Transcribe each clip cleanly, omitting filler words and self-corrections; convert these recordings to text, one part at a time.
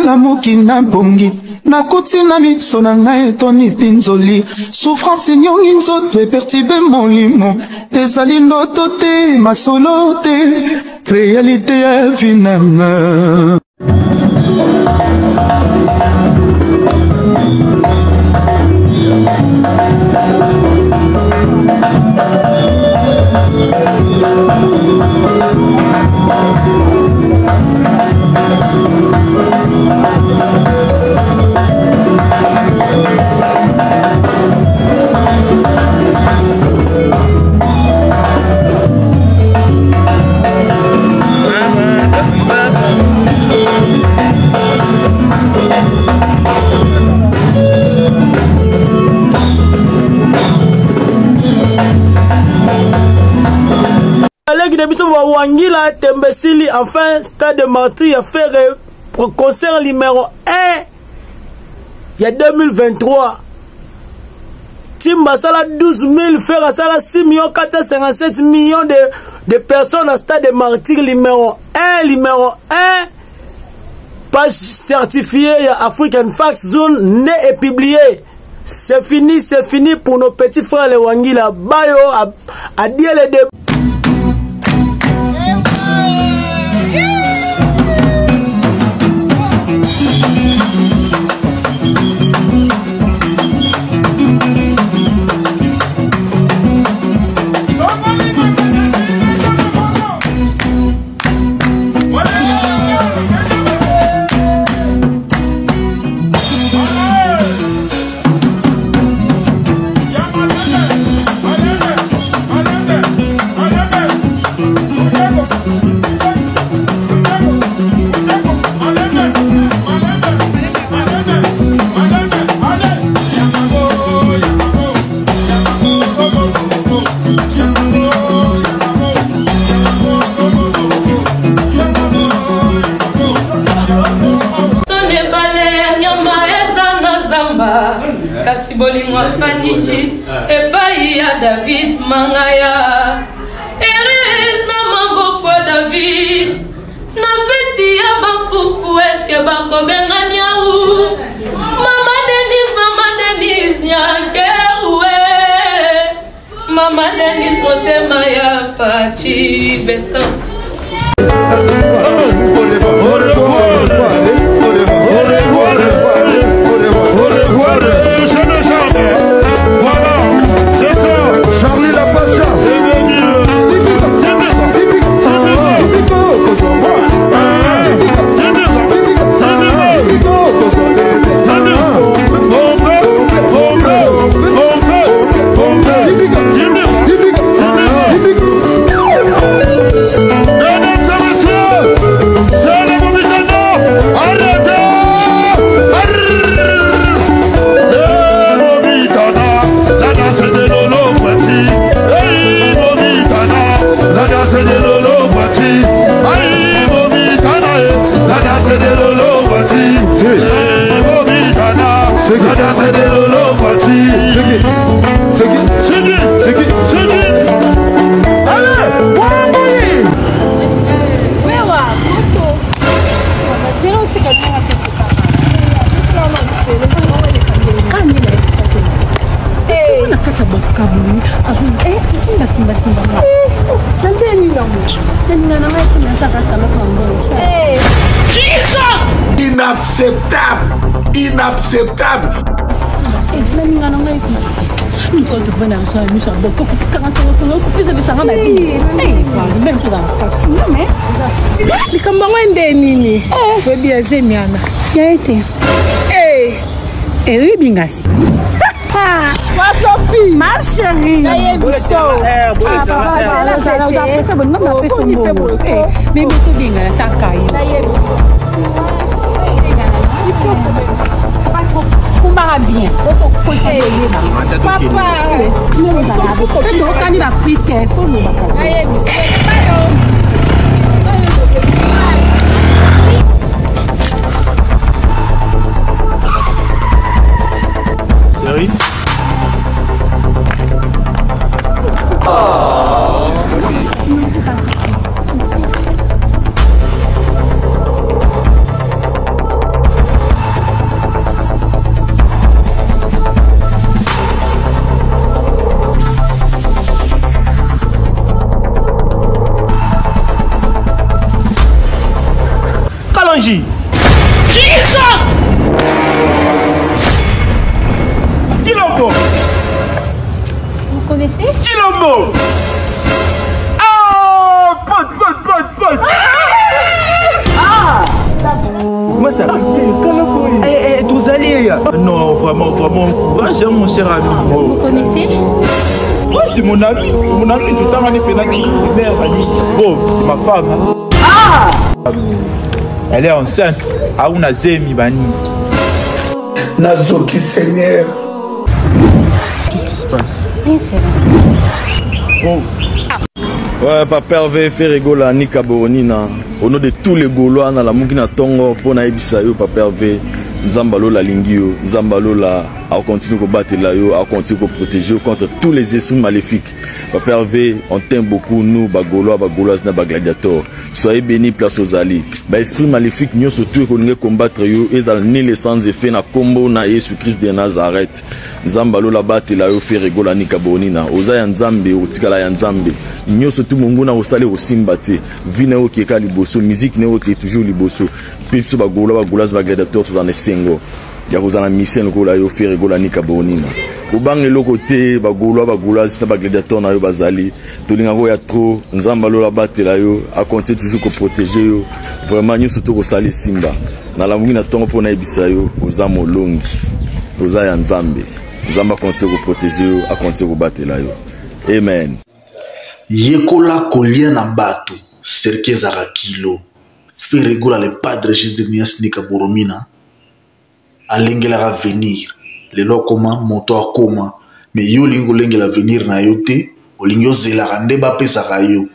malamuki na bongi nakoti na miso na ngai etoni pinzoli souffrance nyongi nzoto epertibe molimo ezali ndoto te masolo te réalité ya viname Wangila Tembesili, enfin, Stade de Martyrs a fait concert numéro 1 il y a 2023. Timba Sala 12 000, Ferra Sala 6 457 millions de personnes à Stade de Martyrs numéro 1, page certifiée African Fax Zone, né et publié. C'est fini pour nos petits frères les Wangila. Bayo a dit les deux. Kasi bolingo faniji epai ya David Mangaya Eres na maboko David na feti ya bakuku eske bako bengania u Mama Denise nyakewe Mama Denise motema ya fachi beton Inacceptable. Ma chérie, Kumbara bien. Papa. Chérie. Jesus! Chilombo! Vous connaissez? Chilombo! Ah! Pote! Ah! Comment ça? Tous allés. Non, vraiment, courage, mon cher ami. Vous connaissez? Oui, c'est mon ami. Tout le temps, on est pénalty. Bon, c'est ma femme. Ah! Elle est enceinte. Aouna Zemi Bani. Nazoki Seigneur. Qu'est-ce qui se passe? Bien sûr. Oh. Ouais, Papa Hervé fait rigoler à Nika Boronina. Au nom de tous les Gaulois, dans la Moukina Tongo, pour Naïbisa, Papa Hervé, Nzambalo la Lingio, Nzambalo la, à continuer à battre là, à continuer à protéger contre tous les esprits maléfiques. Papa Hervé, on t'aime beaucoup, nous, Bagaulois, Gladiators. Soyez bénis, place aux alliés. Esprit maléfique, nous surtout qu'on est combattre, ils ont né les sans effet, na combo, na Jésus-Christ de Nazareth. Nzambalo la batte là, fait rigoler à Nika Boronina. Oza Nzambe, Otikala ya Nzambe. Nous surtout monguna osale osimbate. Vina o keka liboso, musique ne o ke toujours liboso. Puis so Bagaulois, Gladiators, tous en esengo. Ya kozana mission ko la yo fait rigoler à Nika Boronina. Obange le côté Bagaulois, c'est pas Gladiator na yo bazali. Tolinga ko ya trop, Nzambalo la batte là yo, a continuer toujours ko protéger yo. Vraiment nous surtout ko sali simba. Na la mungi na tongo pona ebisa yo, oza molongi. Oza ya Nzambe. Nzamba continue ko protéger yo, a continuer ko batte là yo. Amen. Yekola kolia na bato, Serke Zarakilo, fait rigoler le padre Jésus de Nias Nika Boromina, alengela va venir, le lokoma, moto akoma, mais yo lingo lengela venir na yote, o lingo zela rande ba pesa yo,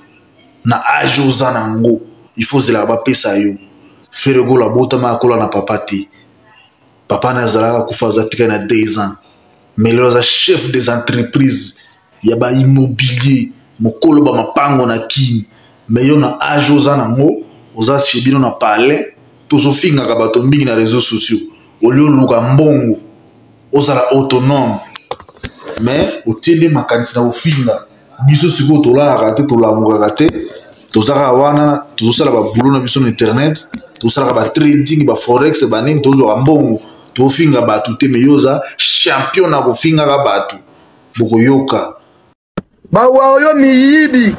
na ajo zanango, il faut zela ba pesa yo, fait rigoler bota ma akola na papati, papa na zala kufaza tika na 2 ans, mais le chef des entreprises, yaba immobilier, mokolo ba mapango na kini mais yo na age oza nango oza chebino na palais tozofinga ka bato mbingi na réseaux sociaux olio luka mbongo ozala autonome mais otindi makanisi na ofinga biso siko tolalaka te tolamukaka te tozaka wana tozosala babulo na biso na internet tozosalaka batrading baforex banini tozwaka mbongo tofinga bato te mais yo oza champion na kofingaka bato bokoyoka bawa oyo miyibi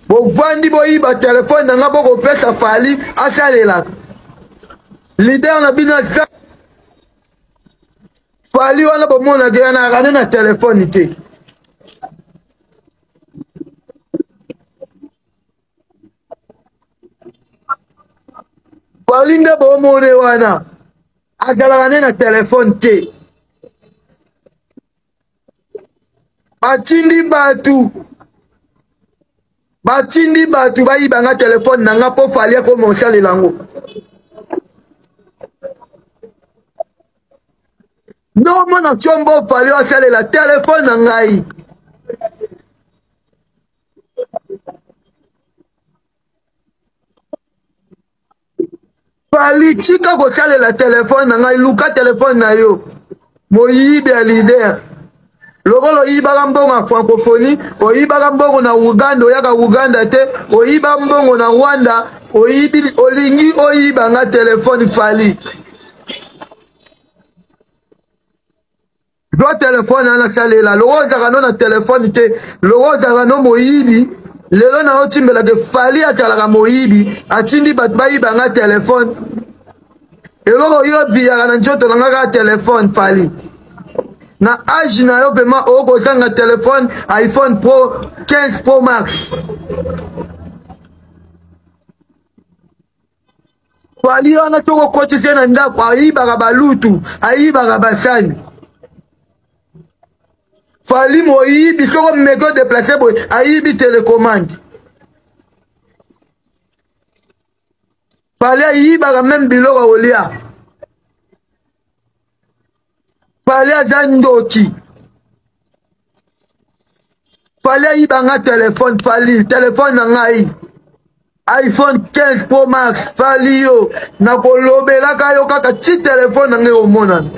bovandi boyiba telefone nanga bokopesa Fally asalelaka leader na bino Fally wana bomonaka ye na rane na telefone te Fally nde bomone wana azalaka ne na telefone te batindi batu bayibanga telefone nanga po Fally akomonsalela yango nomona tiombo Fally asalela telefone na ngai Fally tika kosalela telefone na ngai luka telefone na yo moyibi ya leader lokolo oyibaka mbongo na francophonie oyibaka mbongo na Uganda oyaka Uganda te oyiba mbongo na Rwanda olingi oyibanga telefone Fally zwa telefone ana salela loko ozaka no na telefone te loko ozaka no moyibi lelo na otimbelaka Fally atalaka moyibi atindi bato bayibanga telefone eloko oyo viyaka na nzoto na nga kaka telefone Fally na age na yo vraiment okotanga telefone iPhone Pro 15 Pro Max Fally wana tokokotisa na ndako ayibaka balutu ayibaka basani Fally moyibi soko meko déplacé boye ayibi télécommande Fally ayibaka même biloko olia Fally aza ndoki Fally ayibanga telefone Fally telefone na ngai iPhone 15 Pro Max Fally yo nakolobelaka yo kaka ti telefone na ngai omonana